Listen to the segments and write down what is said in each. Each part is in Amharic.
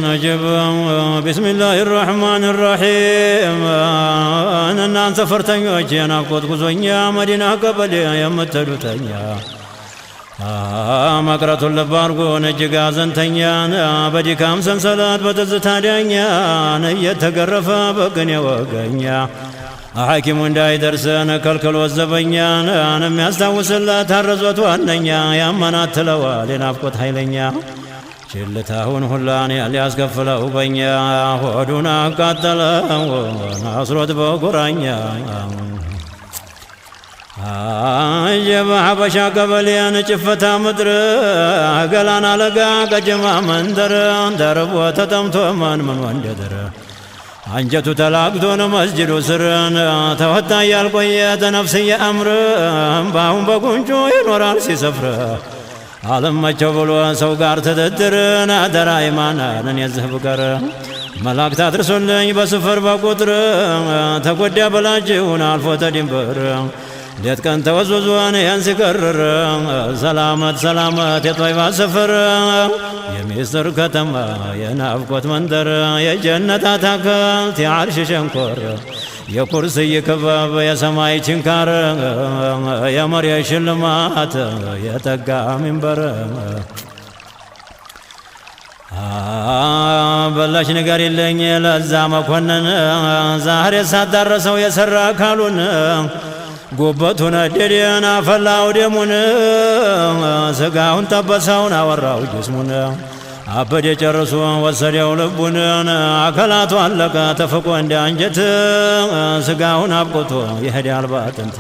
نجب بسم الله الرحمن الرحيم أنا سفرتني وجينا قد غزونيا مدينة قبل يمتلوتنيا مقرة اللبارقو نجيقا زنتنيا بدي كام سنسلات بتزتادنيا نيتقرفا بقنيا وقنيا حاكم داي درسنا كلكل وزبنيا أنا ميستوس الله ترزوت وانيا يا منات لوالي نافقت حيلنيا شلتاهون هلاني الياس قفله بنيا ودونا قاتله ناصرت بقرانيا جب حبشا قبليان جفتا مدر قلانا لقا قجما مندر درب وتتمتو من وندر አንጀቱ ተላቅቶን መስጂዱ ስርን ተወታ ያልቆየተ ነፍስየ አምር ባሁን በቁንጮ ይኖራል ሲሰፍር አለመቸው ብሎ ሰው ጋር ተደድርን አደራ ኢማናንን የዝህ ፍቅር መላእክት አድርሶልኝ በስፍር በቁጥር ተጎዳ በላጅውን አልፎ ተድንበር ሌት ቀን ተወዝወዝዋን ያን ሲቀርር ሰላመት ሰላመት የጦይባ ስፍር የሚስጥር ከተማ የናፍቆት መንደር የጀነት አታክልት የዓርሽ ሸንኮር የኩርስይ ክበብ የሰማይ ችንካር የመሬት ሽልማት የጠጋ ሚንበር በላሽ ነገር የለኝ ለዛ መኮንን ዛሬ ሳዳረሰው የሰራ አካሉን ጉበቱን ነደደን አፈላው ደሙን ስጋውን ጠበሰውን አወራው ጅስሙን አበደ ጨርሶ ወሰደው ልቡን አካላቱ አለቀ ተፍቆ እንደ አንጀት ስጋውን አብቆቶ ይሄዳል ባጥንት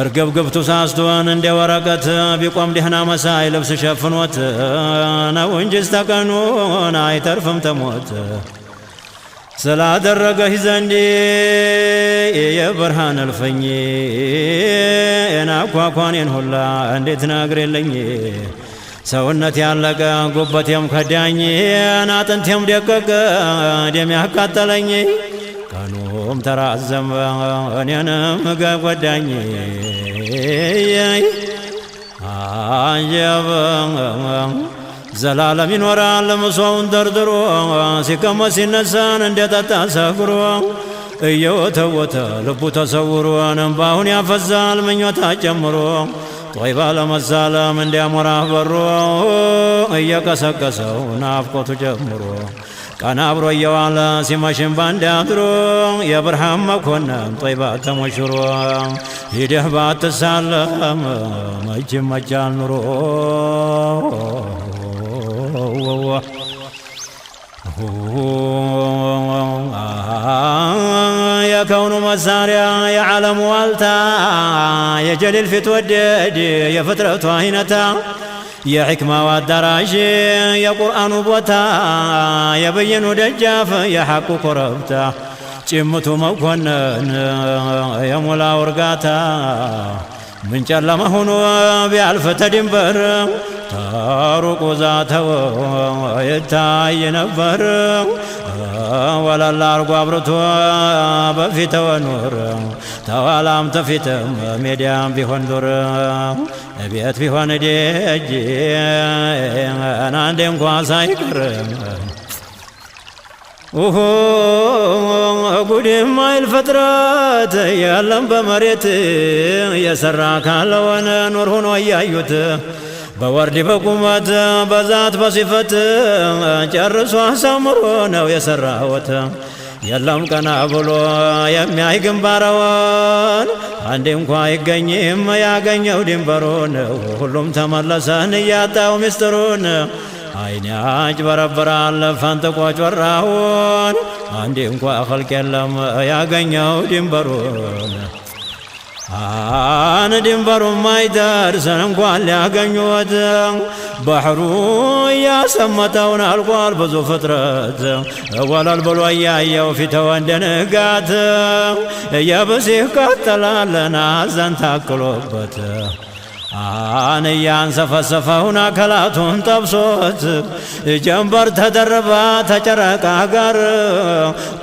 እርግብግብቱ ሳስቶን እንደ ወረቀት ቢቆም ደህና መሳይ ልብስ ሸፍኖት ነው እንጂ ስተቀኑን አይተርፍም ተሞት ስላደረገህ ዘንዴ የብርሃን እልፍኝ የናኳኳኔን ሁላ እንዴት ነግሬለኝ ሰውነት ያለቀ ጉበቴም ከዳኝ አጥንቴም ደቀቀ ደም ያቃጠለኝ ቀኑም ተራዘመ እኔንም ጎዳኝ አጀብ ዘላለም ይኖራል ምሶውን ደርድሮ ሲቀመጥ ሲነሳን እንደጠጣ ሰክሮ እየወተወተ ልቡ ተሰውሮ እንባውን ያፈዛል ምኞታ ጨምሮ ጦይባ ለመሳለም እንዲያሞራ በሮ እየቀሰቀሰው ናፍቆቱ ጀምሮ ቀን አብሮ እየዋለ ሲመሽም ባንድ አድሮ የብርሃን መኮንን ጦይባ ተሞሽሮ ሂደህ ባትሳለም መቼም መቻል ኑሮ የከውኑ መሳሪያ የዓለሙ ዋልታ የጀሊል ፊት ወደድ የፍጥረቱ አይነታ የሕክማው አዳራሽ የቁርአኑ ቦታ የበየኑ ደጃፍ የሐቁ ኮረብታ ጭምቱ መኮንን የሞላው እርጋታ ምን ጨለማ ሆኖ ቢያልፍ ተድንበር ታሩቁ ዛተው ይታይ ነበር ወለላ አርጎ አብርቶ በፊተወ ኑር ተዋላም ተፊትም ሜዲያም ቢሆን ዱር ቤት ቢሆን ደጅ አንዴ እንኳ ሳይቀር ጉድም አይል ፍጥረት የለም በመሬት የሰራ ካለወነ ኑር ሆኖ እያዩት በወርድ በቁመት በዛት በሲፈት ጨርሶ አሳምሮ ነው የሰራወት የለም ቀና ብሎ የሚያይ ግንባረውን አንዴ እንኳ አይገኝም ያገኘው ድንበሩን ሁሉም ተመለሰን እያጣው ምስጢሩን አይኔ አጭበረብራል ፈንጥቆ ጮራውን አንዴ እንኳ ኸልቅ የለም ያገኘው ድንበሩን ድንበሩን ማይደርሰን እንኳን ሊያገኙት ባህሩ እያሰመጠውን አልቋል ብዙ ፍጥረት ወለል ብሎ እያየው ፊተው እንደ ንጋት የብሲህ ቀጠላለን አዘን ታክሎበት ያንሰፈሰፈውን አካላቱን ጠብሶት ጀንበር ተደረባ ተጨረቃ ጋር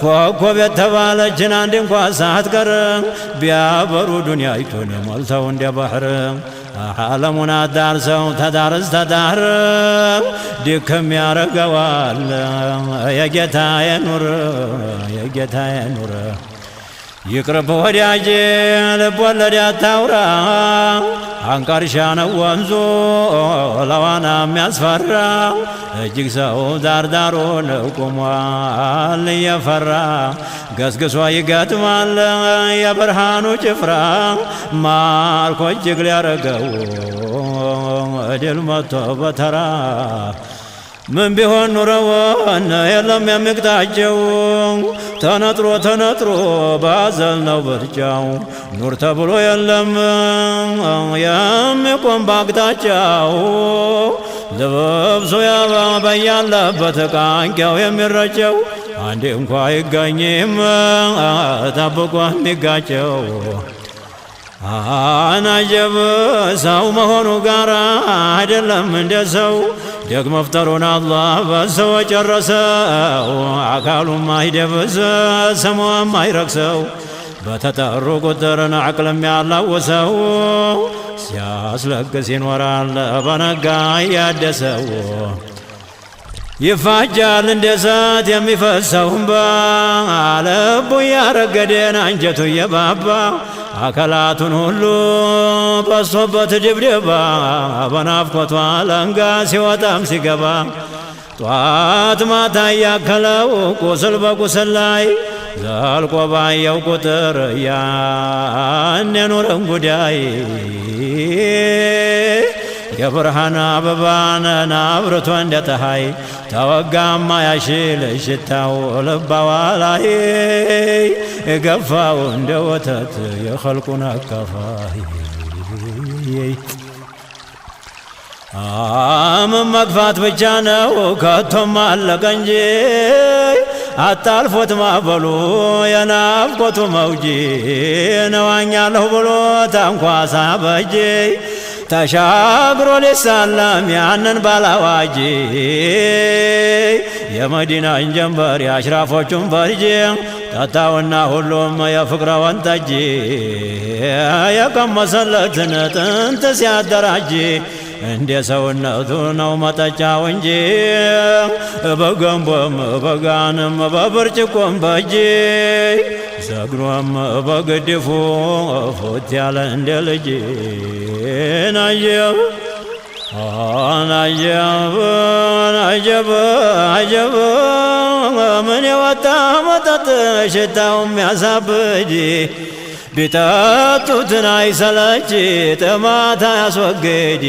ኮከብ የተባለችን አንድ እንኳ ሳትቀር ቢያበሩ ዱንያይቱን ሞልተው እንደ ባህር ዓለሙን አዳርሰው ተዳር እስከ ዳር ድክም ያረገዋል የጌታዬ ኑር የጌታዬ ኑር ይቅርብ ወዳጄ ልብ ወለድ አታውራ አንቀርሻ ነው ወንዙ ለዋና የሚያስፈራ እጅግ ሰው ዳርዳሩን ቆሟል እየፈራ ገስግሶ ይገጥማል የብርሃኑ ጭፍራ ማርኮ እጅግ ሊያረገው ድል መጥቶ በተራ ምን ቢሆን ኑረውን የለም የሚቅጣቸው ተነጥሮ ተነጥሮ ባዘል ነው ብርጫው ኑር ተብሎ የለም የሚቆም ባቅጣጫው ልብሱ በያለበት ቃንቂያው የሚረጨው አንዴ እንኳ አይገኝም ጠብቆ የሚጋጨው አናጀብ ሰው መሆኑ ጋራ አይደለም እንደ ሰው ደግ መፍጠሩን አላህ በሰው ጨረሰው አካሉም አይደብስ ስሙም አይረክሰው በተጠሩ ቁጥርን አቅልም ያላወሰው ሲያስለግስ ይኖራል በነጋ እያደሰው ይፋጃል እንደ እሳት የሚፈሰው እንባ ልቡ እያረገደን አንጀቱ እየባባ አካላቱን ሁሉ በሶበት ድብድባ በናፍቆቷ አለንጋ ሲወጣም ሲገባ ጧት ማታ እያከለው ቁስል በቁስል ላይ ዘልቆ ባየው ቁጥር ያን የኑርን ጉዳይ የብርሃን አበባን አብርቶ እንደ ፀሐይ ተወጋማ ያሽል ሽታው ልባዋ ላይ የገፋው እንደ ወተት የኸልቁን አካፋይ ምን መግፋት ብቻ ነው ከቶም አለቀ እንጂ አጣልፎት ማበሉ የናፍቆቱ መውጂ ነዋኛለሁ ብሎ ታንኳሳ በጄ ተሻግሮ ሊሳለም ያንን ባላዋጂ የመዲናን ጀንበር የአሽራፎቹን ፈርጅ ጠጣውና ሁሉም የፍቅረ ወንጠጅ የቀመሰለትን ጥንት ሲያደራጅ እንደ ሰውነቱ ነው መጠጫው እንጂ በገንቦም በጋንም በብርጭቆም በእጅ ሰግኖም በግድፉ ፉት ያለ እንደ ልጅ ናጀብ ናጀብ ናጀብ አጀብ ምን የወጣ መጠጥ ሽታውም ያሳብድ ቢጠጡትን አይሰለች ጥማት አያስወግድ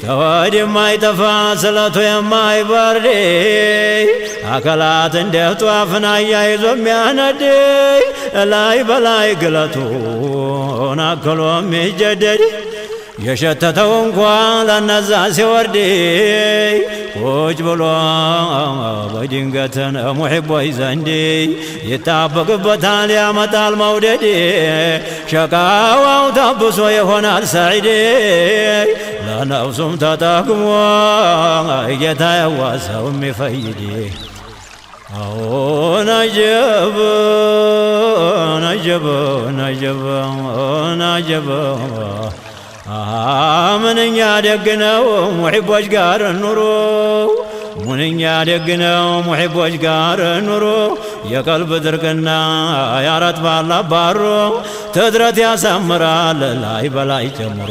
ተወድ የማይጠፋ ስለቱ የማይበርድ አካላት እንደ ጧፍን አያይዞ የሚያነድ ላይ በላይ ግለቱን አክሎ የሚጀደድ የሸተተው እንኳ ለነዛ ሲወርድ ቁጭ ብሎ በድንገትን ሙሒቦች ዘንድ ይጣበቅበታል ያመጣል መውደድ ሸቃዋው ታብሶ ይሆናል ሰዒድ ለነፍሱም ተጠቅሞ ጌታ ያዋሰው የሚፈይድ ነጀብ ነጀብ ነጀብ ነጀብ ምንኛ ደግ ነው ሙሒቦች ጋር ኑሮ ምንኛ ደግ ነው ሙሒቦች ጋር ኑሮ የቀልብ ድርቅና ያረጥባል አባሮ ትድረት ያሳምራል ላይ በላይ ጨምሮ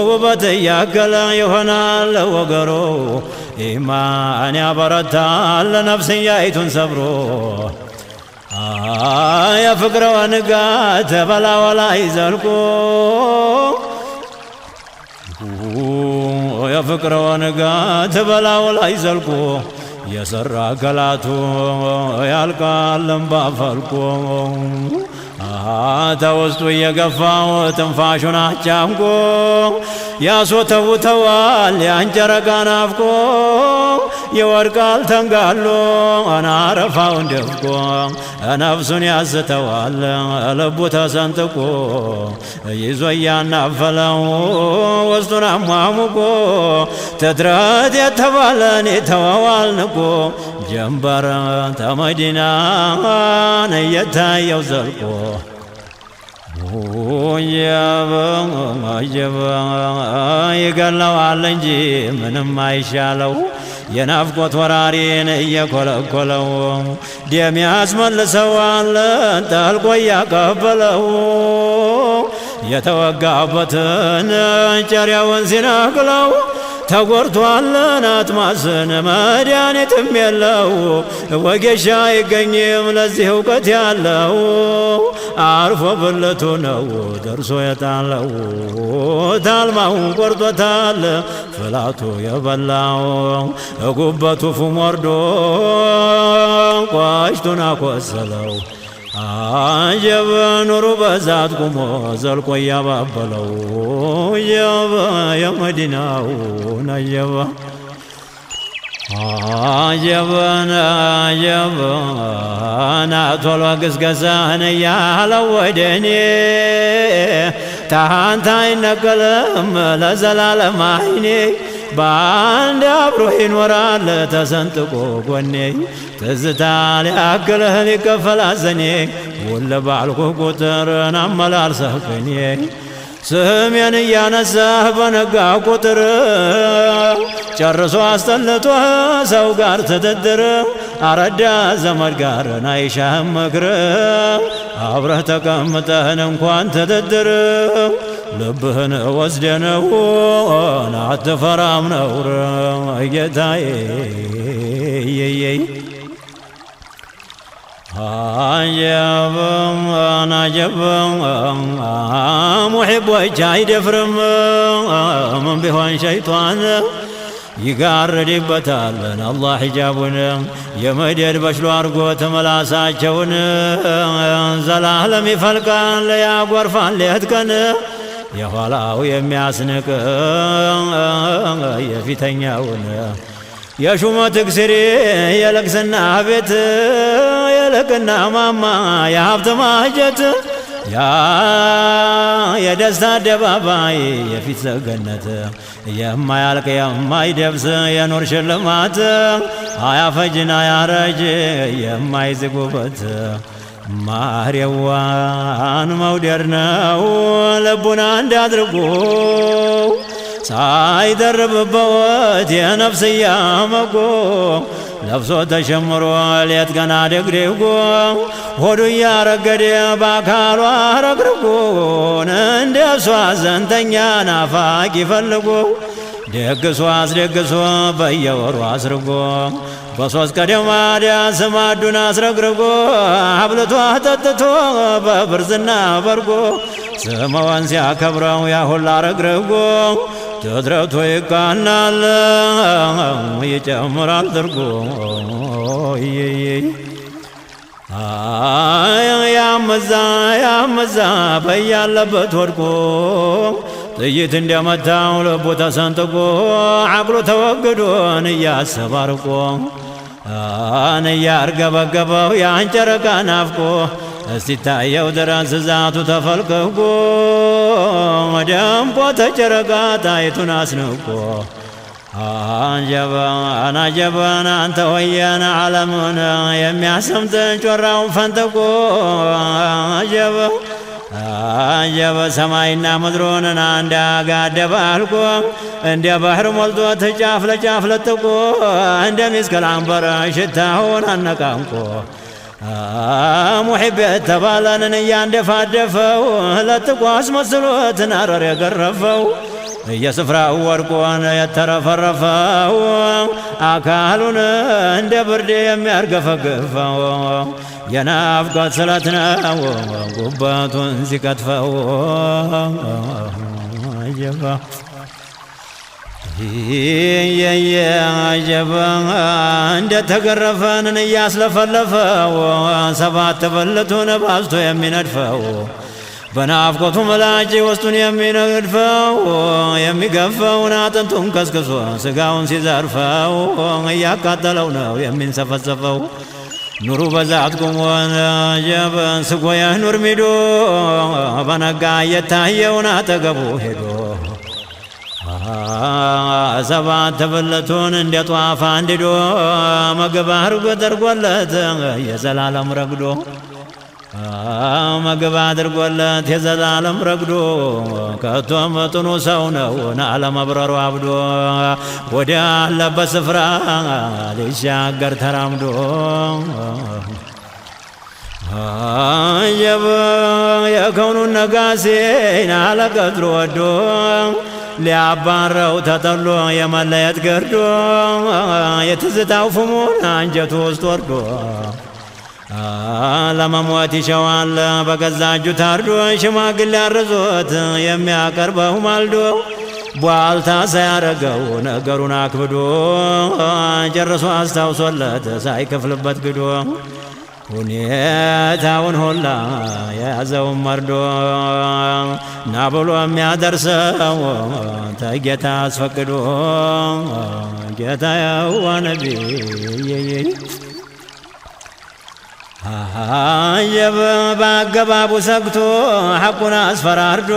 ውበት እያገለ ይሆናል ወገሮ ኢማን ያበረታል ነፍስያይቱን ሰብሮ የፍቅረ ንጋት በላዋ ላይ ዘልቆ የፍቅረ ንጋት በላው ላይ ዘልቆ የሰራ ገላቱ ያልቃል እምባ ፈልቆ ተውስጡ እየገፋው ትንፋሹን አጫምቆ ያስወተውተዋል ያንጨረቃ ናፍቆ ይወድቃል ተንጋሎ አናረፋውን ደፍቆ ነፍሱን ያስተዋል ልቡ ተሰንጥቆ ይዞ እያናፈለው ውስጡን አሟሙቆ ትድረት የተባለን የተወዋል ንቆ ጀንበር ተመዲናን እየታየው ዘልቆ ይገለዋል እንጂ ምንም አይሻለው የናፍቆት ወራሪን እየኮለኮለው ደም ያስመልሰዋል ጠልቆ ያቀበለው የተወጋበትን ጨሪያውን ሲነቅለው ተጎርቷል አጥማስን መድኃኒትም የለው ወጌሻ አይገኝም ለዚህ እውቀት ያለው አርፎ ብልቱ ነው ደርሶ የጣለው ታልማውን ቆርጦታል ፍላቱ የበላው ጉበቱ ፉም ወርዶ ቋሽቱን አቆሰለው አጀብ ኑሩ በዛት ቁሞ ዘልቆ ያባበለው የመዲናውን አጀብ አጀብና ቶሎ ግስገሳህን እያለው ወደኔ ታንታ አይነቀልም ለዘላለም አይኔ በአንድ አብሮ ይኖራል ተሰንጥቆ ጎኔ ትዝታ ሊያክልህ ሊከፈል አዘኔ ውል ባልኩ ቁጥርን አመላልሰህ ቅኔ ስሜን እያነሳህ በነጋ ቁጥር ጨርሶ አስጠልቶህ ሰው ጋር ትድድር አረዳ ዘመድ ጋር አይሻህም ምክር አብረህ ተቀምጠህን እንኳን ትድድር ልብህን ወስደነው አትፈራም ነውር ጌታዬ አጀብም አጀብም ሙሒቦች አይደፍርም ምን ቢሆን ሸይጧን ይጋርድበታልን አላህ ሒጃቡን የመደድ በሽሎ አርጎት መላሳቸውን ዘላለም ይፈልቃል ያጎርፋል ሌት ቀን የኋላው የሚያስንቅ የፊተኛውን የሹመት እክስሪ የለቅስና ቤት የለቅና ማማ የሀብት ማጀት የደስታ አደባባይ የፊት ሰገነት የማያልቅ የማይደብስ የኑር ሽልማት አያፈጅን አያረጅ የማይዝጉበት ማርያዋን መውደድ ነው ልቡን አንድ አድርጎ ሳይደርብበት የነፍስያ መጎ ለብሶ ተሸምሮ ሌት ገና ደግዴጎ ሆዱ እያረገደ በአካሏ ረግርጎን እንደ እሷ ዘንተኛ ናፋቂ ፈልጎ ደግሶ አስደግሶ በየወሩ አስርጎ በሶስት ቀደማዲያ ስማዱን አስረግርጎ አብልቶ ጠጥቶ በብርዝና በርጎ ስመዋን ሲያከብረው ያሁላ ረግርጎ ትድረቱ ይቃናል ይጨምራል ትርጎ ያመዛ በያለበት ወድቆ ጥይት እንደመታው ልቡ ተሰንጥቆ አቅሉ ተወግዶን እያሰባርቆ እያርገበገበው ያን ጨረቃ ናፍቆ እስቲታየው ድረስ ዛቱ ተፈልቅቆ ደምቆ ተጨረቃ ጣይቱን አስንቆ አጀበን አንተ ወየን ዓለሙን የሚያሰምጥ ጮራውን ፈንጥቆ አጀበ ሰማይና ምድሩን አንድ አጋደበ አልቆ እንደ ባህር ሞልቶት ጫፍ ለጫፍ ለጥቆ እንደ ሚስክል አንበር ሽታውን አነቃንቆ ሙሒብ የተባለንን እያንደፋደፈው ለጥቆ አስመስሎት ናረር የገረፈው የስፍራው ወድቆን የተረፈረፈው አካሉን እንደ ብርድ የሚያርገፈግፈው የናፍቆት ስለት ነው ጉበቱን ሲቀጥፈው አጀባ አጀባ እንደ ተገረፈንን እያስለፈለፈው ሰባት ብልቱን ባዝቶ የሚነድፈው በናፍቆቱ መላጭ ውስጡን የሚነድፈው የሚገፈውን አጥንቱን ከስክሶ ስጋውን ሲዘርፈው እያቃጠለው ነው የሚንሰፈሰፈው ኑሩ በዛት ቁሞን ጀበን ስጎየህ ኑር ሚዶ በነጋ እየታየውን አጠገቡ ሄዶ ሰባት ብልቱን እንደ ጧፍ አንድዶ ምግብ አርጎ ተርጎለት የዘላለም ረግዶ ምግብ አድርጎለት የዘላለም ረግዶ ከቶ መጥኖ ሰው ነው አለመብረሩ አብዶ ወዲያ አለበት ስፍራ ሊሻገር ተራምዶ አየበ የከውኑን ነጋሴን አለቀድሮ ወዶ ሊያባረው ተጠሎ የመለየት ገርዶ የትዝታው ፍሙን አንጀቱ ውስጥ ወርዶ ለመሞት ይሸዋል በገዛ እጁ ታርዶ ሽማግሌ አርዞት የሚያቀርበው ማልዶ ቧልታ ሳያረገው ነገሩን አክብዶ ጨርሶ አስታውሶለት ሳይከፍልበት ግዶ ሁኔታውን ሁላ የያዘውን መርዶ ና ብሎ የሚያደርሰው ተጌታ አስፈቅዶ ጌታ የዋ ነቢይ አየበ በአገባቡ ሰግቶ ሐቁን አስፈራርዶ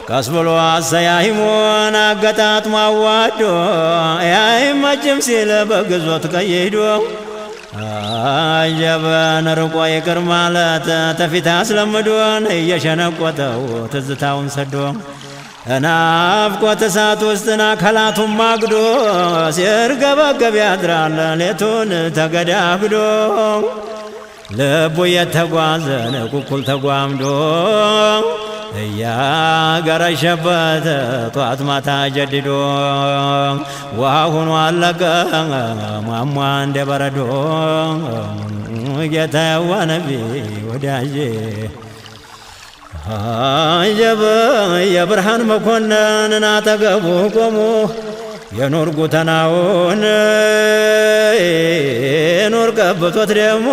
ቀስ ብሎ አሰያይሞን አገጣጥሞ አዋዶ ያይመችም ሲል በግዞት ቀይዶ አየበን ርቆ ይቅር ማለት ተፊት አስለምዶን እየሸነቆተው ትዝታውን ሰዶ ናፍቆት እሳት ውስጥና ከላቱን ማግዶ ሲርገበገብ ያድራል ሌቱን ተገዳግዶ ልቡ እየተጓዘን ቁልቁል ተጓምዶ እያገረሸበት ጧት ማታ ጀድዶ ውሃ ሆኖ አለቀ ሟሟ እንደ በረዶ ጌታ የዋ ነቢይ ወዳጄ አየበ የብርሃን መኮንን አጠገቡ ቆሞ የኖር ጉተናውን ኖር ቀብቶት ደግሞ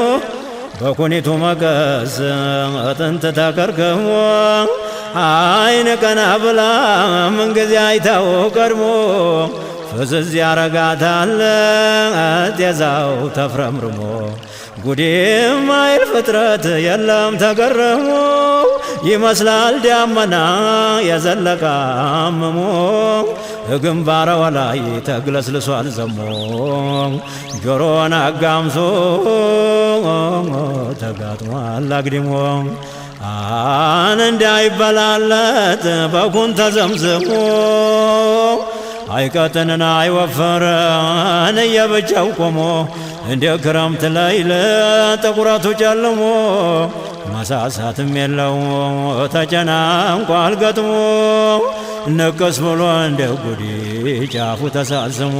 በኩኒቱ መቀስ አጥንት ተከርከሞ አይን ቀና ብላ ምንጊዜ አይታው ቀድሞ ፍዝዝ ያረጋታል ጤዛው ተፍረምርሞ ጉዴም አይል ፍጥረት የለም ተገረሞ ይመስላል ዳመና የዘለቀ አምሞ ግንባረዋ ላይ ተግለስልሷል ዘሞ ጆሮን አጋምሶ ተጋጥሟል አግድሞ አን እንዳይበላለት በኩን ተዘምዝሞ አይቀጥንን አይወፈረን እየብቻው ቆሞ እንደ ክረምት ሌሊት ጥቁረቱ ጨልሞ መሳሳትም የለው ተጨናንቋል ገጥሞ ንቅስ ብሎ እንደ ጉዲ ጫፉ ተሳስሞ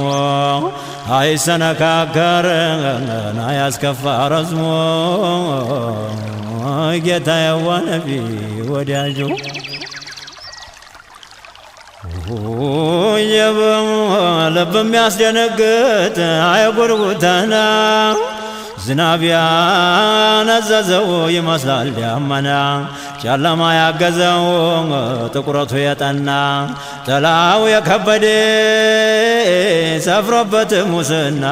አይሰነካከርን አያስከፋ ረዝሞ ጌታ የዋ ነቢይ ወዳጁ ልብ የሚያስደነግጥ አይጉርጉተና ዝናብ ያነዘዘው ይመስላል ዳመና ጨለማ ያገዘው ጥቁረቱ የጠና ጥላው የከበደ ሰፍሮበት ሙስና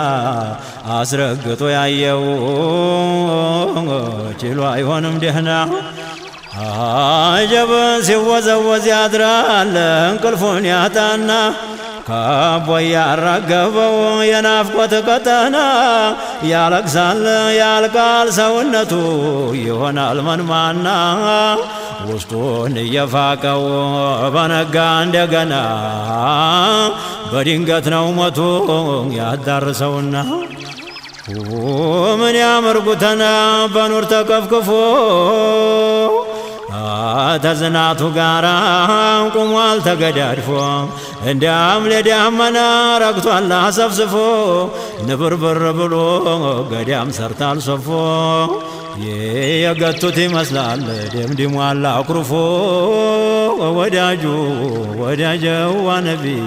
አስረግጦ ያየው ችሎ አይሆንም ደህና አጀብን ሲወዘወዝ ያድራል እንቅልፉን ያጣና ከቦ ያራገበው የናፍቆት ቀጠና ያለቅሳል ያልቃል ሰውነቱ ይሆናል መንማና ውስጡን እየፋቀው በነጋ እንደገና በድንገት ነው ሞቱ ያዳርሰውና ምን ያምር ጉተና በኑር ተቀፍቅፎ ተዝናቱ ጋራ ቁሟል ተገዳድፎ እንደ አምሌ ዳመና ረግቷል አሰፍስፎ ንብርብር ብሎ ገዳም ሰርታል ሶፎ የገቱት ይመስላል ደምድሟል አኩርፎ ወዳጁ ወዳጀዋ ነቢይ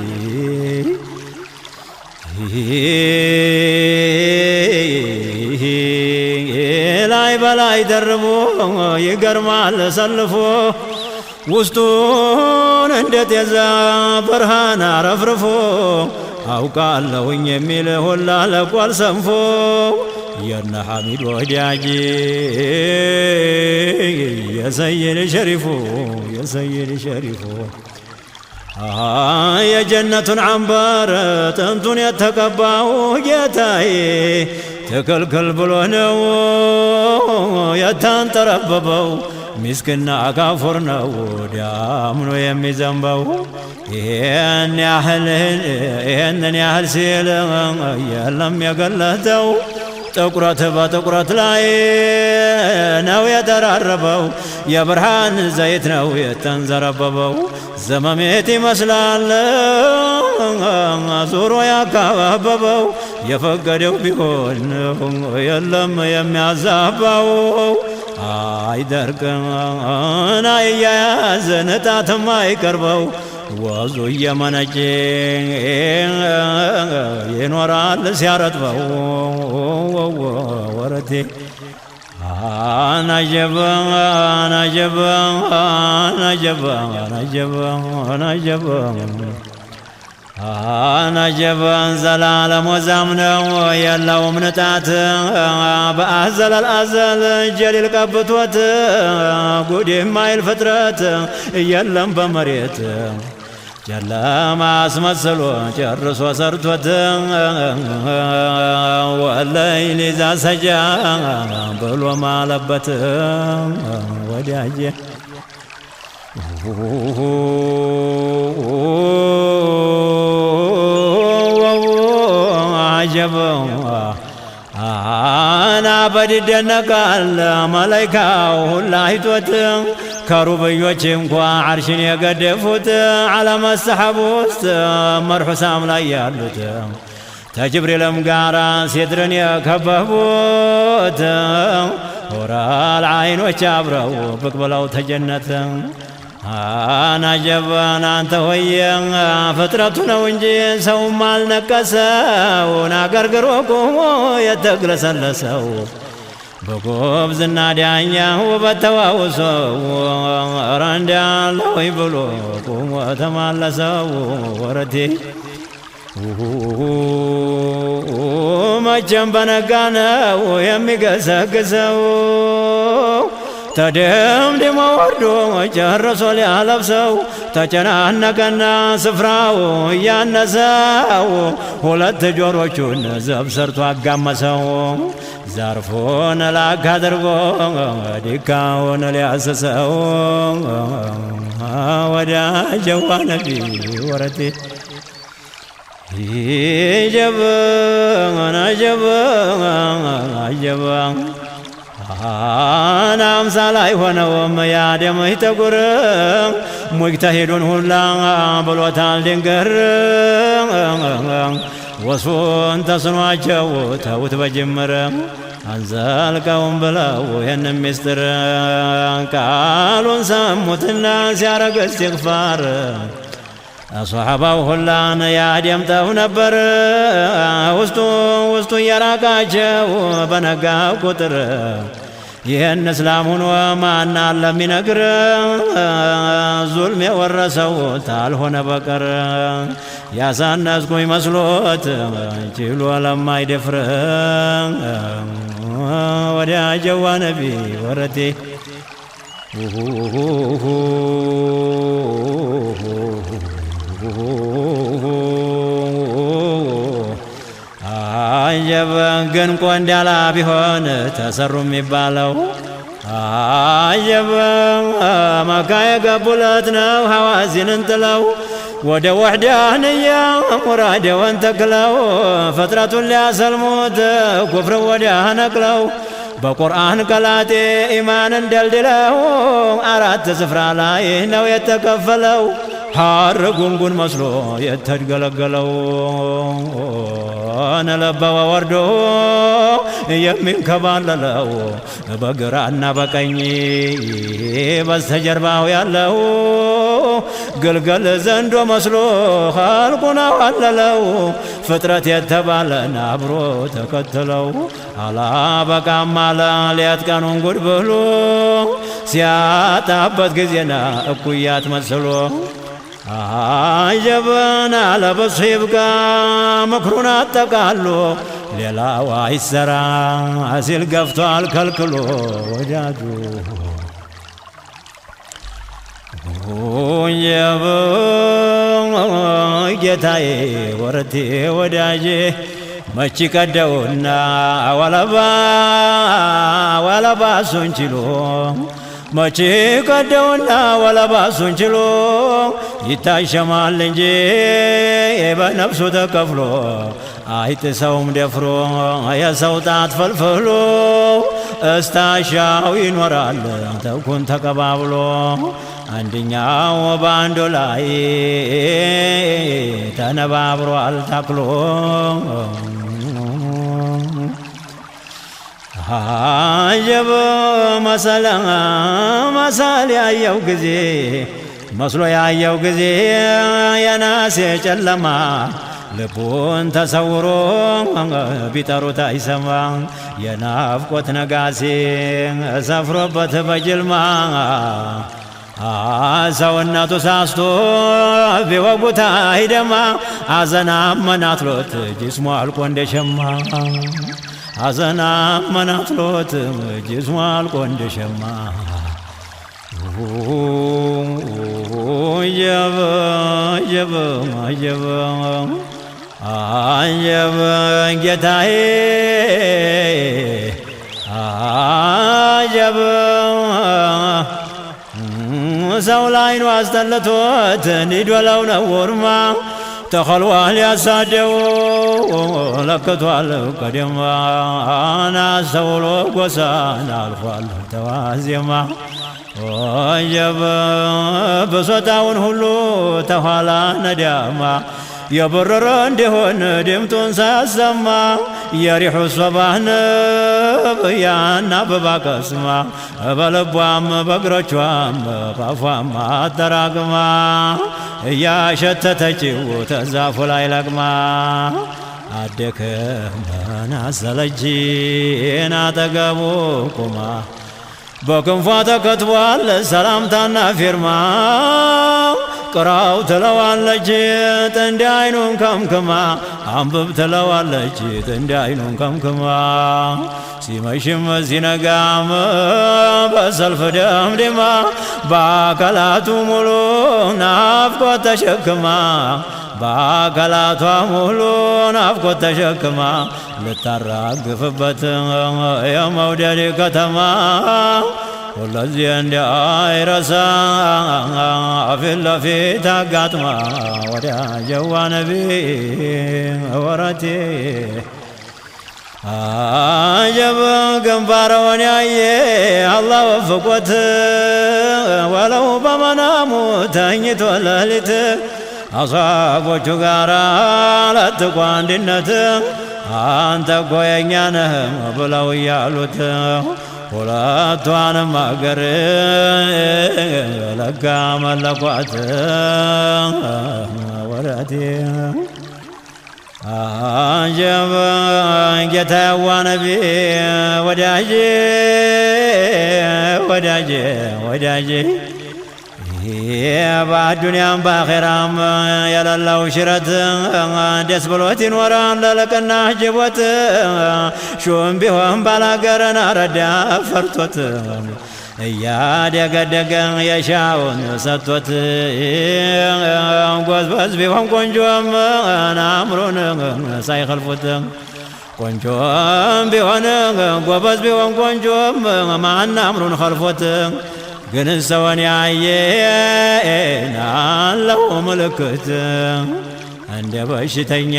ላይ በላይ ደርቦ ይገርማል ሰልፎ ውስጡን እንዴት የዛ ብርሃን አረፍርፎ አውቃለሁኝ የሚል ሁላ ለቋል ሰንፎ የነ ሐሚድ ወዳጅ የሰይድ ሸሪፉ የሰይድ ሸሪፉ የጀነቱን አንበር ጥንቱን የተቀባው ጌታዬ ትክልክል ብሎ ነው የተንጠረበበው ሚስክና ካፉር ነው ዳምኖ የሚዘንበው ይሄንን ያህል ሲል የለም የገለጠው ጥቁረት በጥቁረት ላይ ነው የተራረበው የብርሃን ዘይት ነው የተንዘረበበው ዘመሜት ይመስላል ዙሮ ያካባበው የፈቀደው ቢሆን የለም የሚያዛባው አይደርቅም አይያያዝን ጣትም አይቀርበው ወዙ እየመነጨ ይኖራል ሲያረጥበው ወረቴ አናጀባ አናጀባ አናጀባ አናጀባ አናጀባን ዘላለም ወዛም ነው የለውም ንጣት በአዘል አዘል ጀሊል ቀብቶት ጉድ የማይል ፍጥረት የለም በመሬት ጨለማ አስመስሎ ጨርሶ ሰርቶት ወለይል ኢዛ ሰጃ ብሎ ማለበት ወዳጄ አጀበው አና በድደነቃል መላይካው ሁላ አይቶት ከሩብዮች እንኳ ዓርሽን የገደፉት ዓለም ሰሐብ ውስጥ መርሑሳም ላይ ያሉት ተጅብሪልም ጋራ ሲድርን የከበቡት ሆራል አይኖች አብረው ብቅ ብለው ተጀነት አናጀባን አንተ ሆየ ፍጥረቱ ነው እንጂ ሰውም አልነቀሰው ናገርግሮ ቆሞ የተግለሰለሰው በጎብዝና ዳኛ ውበት ተዋውሰው ኧረ እንዳለሁ ብሎ ቆሞ ተማለሰው ወረቴ መቼም በነጋ ነው የሚገሰግሰው ተደምድሞ ወርዶ ጨርሶ ሊያለብሰው ተጨናነቀና ስፍራው እያነሰው ሁለት ጆሮቹን ዘብ ሰርቶ አጋመሰው ዘርፎን ላክ አድርጎ ዲካውን ሊያስሰው ወዳጀዋ ነቢ ወረቴ ይጀበን አጀበን አጀበን አናምሳ ላይ ሆነውም ያደም ይተጉር ሙጅተሂዱን ሁላ ብሎታል ድንገር ወስፉን ተስኗቸው ተውት በጅምር አንዘልቀውም ብለው ይህንን ምስጢር ቃሉን ሰሙትና ሲያረግ እስትግፋር አስሓባው ሁላን ያደምጠው ነበር ውስጡ እየራቃቸው በነጋ ቁጥር ይህን እስላም ሆኖ ማና ለሚነግር ዙልም የወረሰው ታልሆነ በቀር ያሳነስኩኝ መስሎት ችሎ ለማይደፍር ወዳጀዋ ነቢ ወረቴ አጀበን ግን ቆንዳላ ቢሆን ተሰሩ የሚባለው አጀበን መካ የገቡለት ነው ሐዋዚንን ጥለው ወደ ወሕዳንያ ሙራደወን ተክለው ፍጥረቱን ሊያሰልሙት ኩፍር ወዲያ ነቅለው በቁርአን ቀላጤ ኢማንን ደልድለው አራት ስፍራ ላይ ነው የተከፈለው ሐር ጉንጉን መስሎ የተገለገለው ነለበወ ወርዶ የሚንከባለለው በግራና በቀኝ በስተጀርባው ያለው ግልገል ዘንዶ መስሎ ኸልቁን አዋለለው ፍጥረት የተባለን አብሮ ተከተለው አላበቃም አለ ሌት ቀኑን ጉድ ብሎ ሲያጣበት ጊዜና እኩያት መስሎ አጀበን አለበሱ ይብቃ ምክሩን አጠቃሎ ሌላው አይሰራ ሲል ገፍቷል ከልክሎ ወዳጁ ጌታዬ ወረቴ ወዳጄ መች ቀደውና ወለባ እሱን ችሎ መች ቀደውና ወለባ እሱን ችሎ ይታሸማል እንጂ በነፍሱ ተከፍሎ አይጥሰውም ደፍሮ የሰው ጣት ፈልፍሎ እስታሻው ይኖራል ተኩን ተቀባብሎ አንደኛው በአንዱ ላይ ተነባብሯል ታክሎ አጀብ መሰል ያየው ጊዜ መስሎ ያየው ጊዜ የናሴ ጨለማ ልቡን ተሰውሮ ቢጠሩት አይሰማ የናፍቆት ነጋሴ ሰፍሮበት በጅልማ ሰውነቱ ሳስቶ ቢወጉት አይደማ አዘና መናትሎት ጅስሙ አልቆ እንደሸማ አዘና መናትሎት ጅስሙ አልቆ እንደሸማ አጀብ ጌታዬ አጀብ ሰው ላይኑ አስጠልቶት እንዲዶለው ነው ወርማ ተኸልዋል ያሳደው ለክቷል ቀደማ ናስተውሎ ጎሳን አልፏል ተዋዜማ አጀብ ብሶታውን ሁሉ ተኋላ ነዳማ የበረረ እንዲሆን ድምጡን ሳያሰማ የሪሑ ሶባህ ንብ ያን አበባ ቀስማ በልቧም በእግሮቿም ባፏም አጠራቅማ እያሸተተችው ተዛፉ ላይ ለቅማ አደከመን አሰለችን አጠገቡ ቁማ በክንፏ ተከትቧል ሰላምታና ፊርማ ቅራው ትለዋለች ጥንድ አይኑን ከምክማ አንብብ ትለዋለች ጥንድ አይኑን ከምክማ ሲመሽም ሲነጋም በሰልፍ ደምድማ በአካላቱ ሙሉ ናፍቆት ተሸክማ በአካላቷ ሙሉ ናፍቆት ተሸክማ ልታራግፍበት የመውደድ ከተማ ሁለዚህ እንዳይረሳ ፊት ለፊት አጋጥማ ወዳጀዋ ነቢ ወረቴ አጀብ ግንባረውን ያየ አላህ ወፍቆት ወለው በመናሙ ተኝቶ ሌሊት አሳቦቹ ጋር ለጥቆ አንድነት አንተ እኮ የእኛ ነህ ብለው እያሉት ሁለቷንም አገር ለጋ መለኳት ወረቴ አጀብ ጌታዋ ነቢ ወዳጄ ወዳጄ ወዳጄ በአዱንያም በአኼራም የሌለው ሽረት ደስ ብሎት ይኖራል ለልቅና ጅቦት ሹም ቢሆን ባላገርን አረዳ ፈርቶት እያደገደገ የሻውን ሰጥቶት ጎዝበዝ ቢሆን ቆንጆም አእምሮን ሳይኸልፉት ቆንጆም ቢሆን ጎበዝ ቢሆን ቆንጆም ማን አእምሮን ኸልፎት ግን ሰውን ያየን አለው ምልክት እንደ በሽተኛ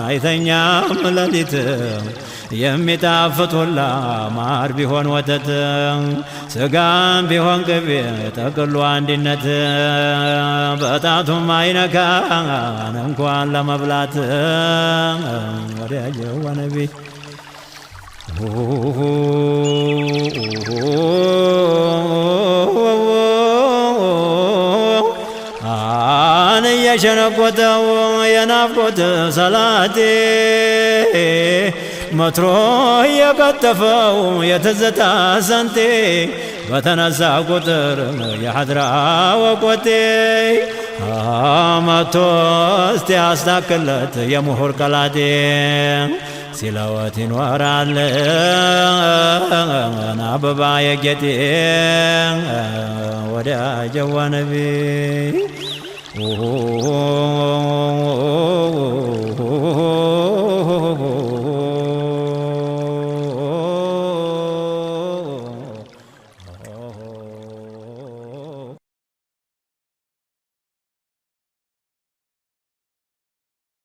አይተኛም ሌሊት የሚጣፍጥ ሁላ ማር ቢሆን ወተት ስጋም ቢሆን ቅቤ ጠቅሎ አንድነት በጣቱም አይነካን እንኳን ለመብላት ወዳጀዋ ነቢ አን እየሸነቆተው የናፍቆት ሰላቴ መትሮ የቀጠፈው የትዝታ ሰንቴ በተነሳ ቁጥር የሐድራ ወቆቴ መቶ እስቲ ያስታክለት የምሁር ቀላቴ ሲለወት ይኖራል አበባ የጌጤ ወዳጀዋ ነቢ